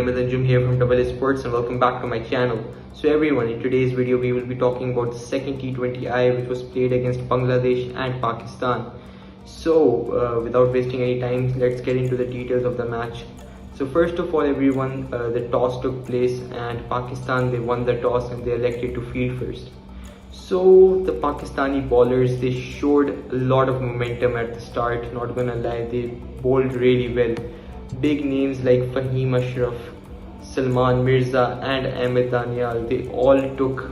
Ahmed Anjum here from Double Sports and welcome back to my channel. So everyone, in today's video we will be talking about the second T20I which was played against Bangladesh and Pakistan. So without wasting any time, let's get into the details of the match. So first of all everyone, the toss took place and Pakistan, they won the toss and they elected to field first. So the Pakistani bowlers, they showed a lot of momentum at the start, not gonna lie, they bowled really well. Big names like Fahim Ashraf, Salman Mirza and Ahmed Danial, they all took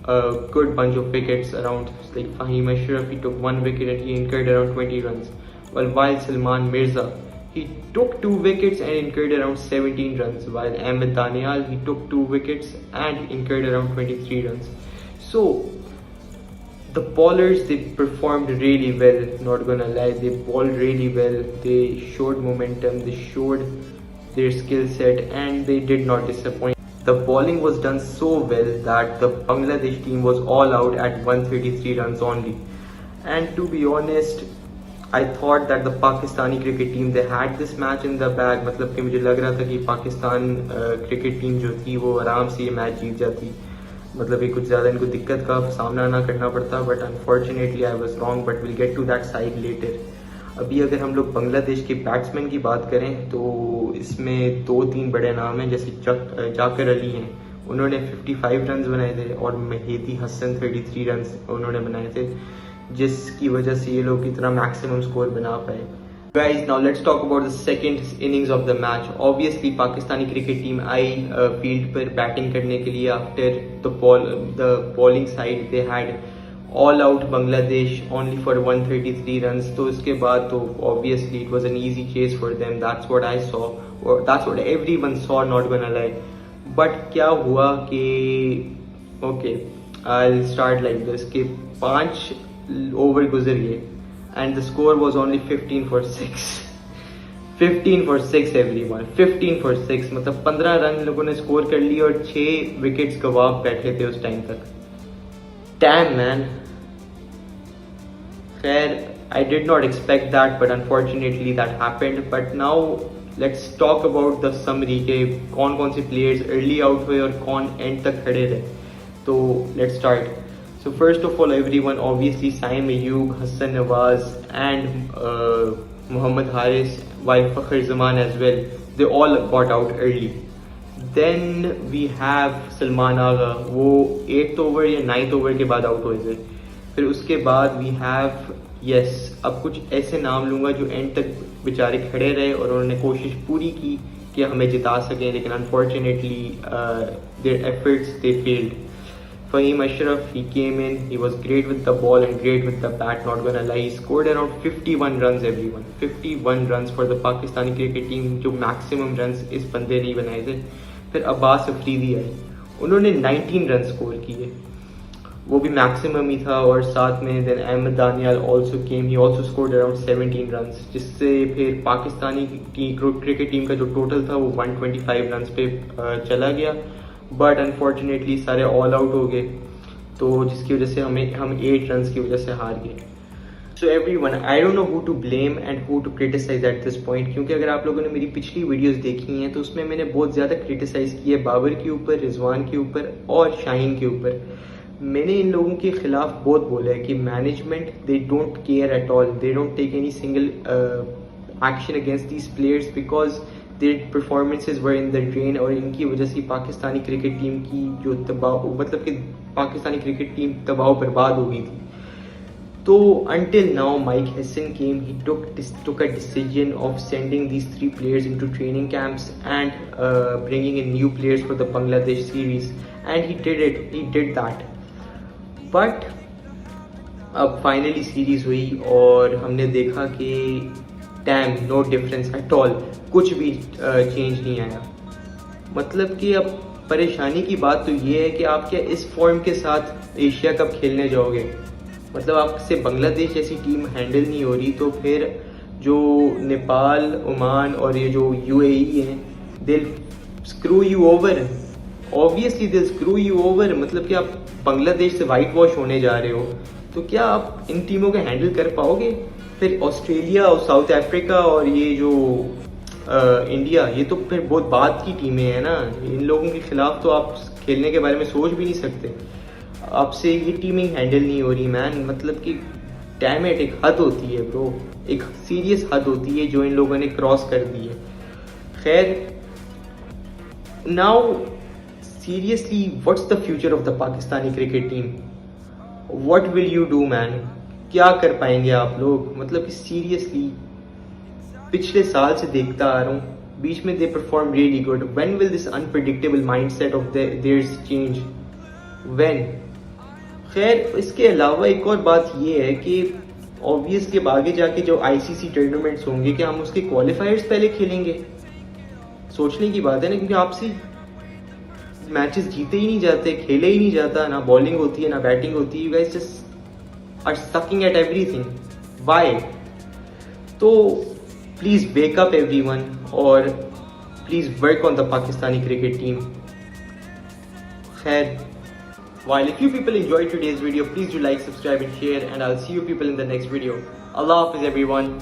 a good bunch of wickets around. Like Fahim Ashraf, he took 1 wicket and he incurred around 20 runs. While Salman Mirza, he took 2 wickets and incurred around 17 runs. While Ahmed Danial, he took 2 wickets and incurred around 23 runs. So the bowlers, they performed really well, not gonna lie, they bowled really well, they showed momentum, they showed their skill set and they did not disappoint. The bowling was done so well that the Bangladesh team was all out at 133 runs only. And to be honest, I thought that the Pakistani cricket team, they had this match in the bag. मतलब कि मुझे लग रहा था कि Pakistan cricket team जो थी वो आराम से ये मैच जीत जाती, मतलब ये कुछ ज़्यादा इनको दिक्कत का सामना ना करना पड़ता. But unfortunately I was wrong, but will get to that side later. अभी अगर हम लोग बांग्लादेश के बैट्समैन की बात करें तो इसमें 2-3 बड़े नाम हैं, जैसे जाकर अली हैं, उन्होंने 55 रन बनाए थे और मेहदी हसन 33 रन उन्होंने बनाए थे, जिसकी वजह से ये लोग इतना मैक्सिमम स्कोर बना पाए. Guys, now let's talk about the second innings of the match. Obviously, Pakistani cricket team I field पर batting करने के लिए. After the bowling side, they had all out Bangladesh only for 133 runs. तो इसके बाद तो obviously it was an easy chase for them. That's what I saw, or that's what everyone saw. Not gonna lie. But क्या हुआ कि okay, I'll start like this कि 5 over गुजर गए. And the score was only 15 for 6. 15 for 6 everyone. 15 for 6. मतलब 15 run लोगों ने score कर लिए और 6 विकेट्स गवा बैठे थे उस टाइम तक. Damn man. खैर, I did not expect that, but unfortunately that happened. But now let's talk about the summary के कौन कौन से players early out हुए और कौन end तक खड़े रहे. तो let's start. So first of all everyone, obviously Saim Ayub, Hassan Nawaz and Mohammad Haris, while Fakhar Zaman as well, they all got out early. Then we have Salman Agha, वो 8th over या 9th over के बाद out हुए थे. फिर उसके बाद we have, yes, अब कुछ ऐसे नाम लूँगा जो एंड तक बेचारे खड़े रहे और उन्होंने कोशिश पूरी की कि हमें जिता सकें, लेकिन unfortunately their efforts they failed. Fahim Ashraf, he came in, he was great with the ball and great with the bat, not gonna lie. He scored around 51 runs everyone. 51 runs for the Pakistani cricket team, जो maximum runs इस बंदे ने बनाए थे. फिर अब्बास अफरीदी आए, उन्होंने 19 run score किए, वो भी मैक्सिमम ही था. और साथ में then Ahmed Danial also came, he also scored around 17 runs, जिससे फिर पाकिस्तानी क्रिकेट टीम का जो टोटल था वो 125 रन पे चला गया. बट अनफॉर्चुनेटली सारे ऑल आउट हो गए, तो जिसकी वजह से हम 8 रन की वजह से हार गए. So everyone, I don't know who to blame and who to criticise at this point, क्योंकि अगर आप लोगों ने मेरी पिछली वीडियोस देखी हैं तो उसमें मैंने बहुत ज़्यादा क्रिटिसाइज की है बाबर के ऊपर, रिजवान के ऊपर और शाहीन के ऊपर. मैंने इन लोगों के खिलाफ बहुत बोला है कि management, they don't care at all, they don't take any single action against these players because their performances were in the drain. और इनकी वजह से पाकिस्तानी क्रिकेट टीम की जो तबाह, मतलब कि पाकिस्तानी क्रिकेट टीम तबाह बर्बाद हो गई थी. तो until now Mike Hesson came, he took a decision of sending these 3 players into training camps and bringing in new players for the Bangladesh series, and he did it, he did that. But अब finally series हुई और हमने देखा कि damn, no difference at all, कुछ भी change नहीं आया. मतलब कि अब परेशानी की बात तो ये है कि आप क्या इस फॉर्म के साथ एशिया कप खेलने जाओगे. मतलब आपसे बांग्लादेश जैसी टीम हैंडल नहीं हो रही, तो फिर जो नेपाल, ओमान और ये जो यूएई हैं, दिल स्क्रू यू ओवर, ऑब्वियसली दिल स्क्रू यू ओवर. मतलब कि आप बांग्लादेश से वाइट वॉश होने जा रहे हो, तो क्या आप इन टीमों को हैंडल कर पाओगे. फिर ऑस्ट्रेलिया और साउथ अफ्रीका और ये जो इंडिया, ये तो फिर बहुत बात की टीमें हैं ना, इन लोगों के खिलाफ तो आप खेलने के बारे में सोच भी नहीं सकते। आपसे ये टीमिंग हैंडल नहीं हो रही मैन, मतलब कि डैम इट, एक हद होती है ब्रो, एक सीरियस हद होती है जो इन लोगों ने क्रॉस कर दी है। खैर, now seriously what's the future of the Pakistani cricket team? What will you do man? क्या कर पाएंगे आप लोग? मतलब कि सीरियसली पिछले साल से देखता आ रहा हूँ, बीच में they perform really good. When will this unpredictable mindset of theirs change? When? खैर, इसके अलावा एक और बात ये है कि ऑब्वियसली अब आगे जाके जो आईसीसी टूर्नामेंट्स होंगे, क्या हम उसके क्वालिफायर्स पहले खेलेंगे? सोचने की बात है ना, क्योंकि आपसे मैचेस जीते ही नहीं जाते, खेले ही नहीं जाता, ना बॉलिंग होती है ना बैटिंग होती है। You guys just are sucking at everything, why? तो प्लीज वेक अप एवरीवन, और please work on the Pakistani cricket team. Khair, while if you people enjoyed today's video, please do like, subscribe and share, and I'll see you people in the next video. Allah Hafiz everyone.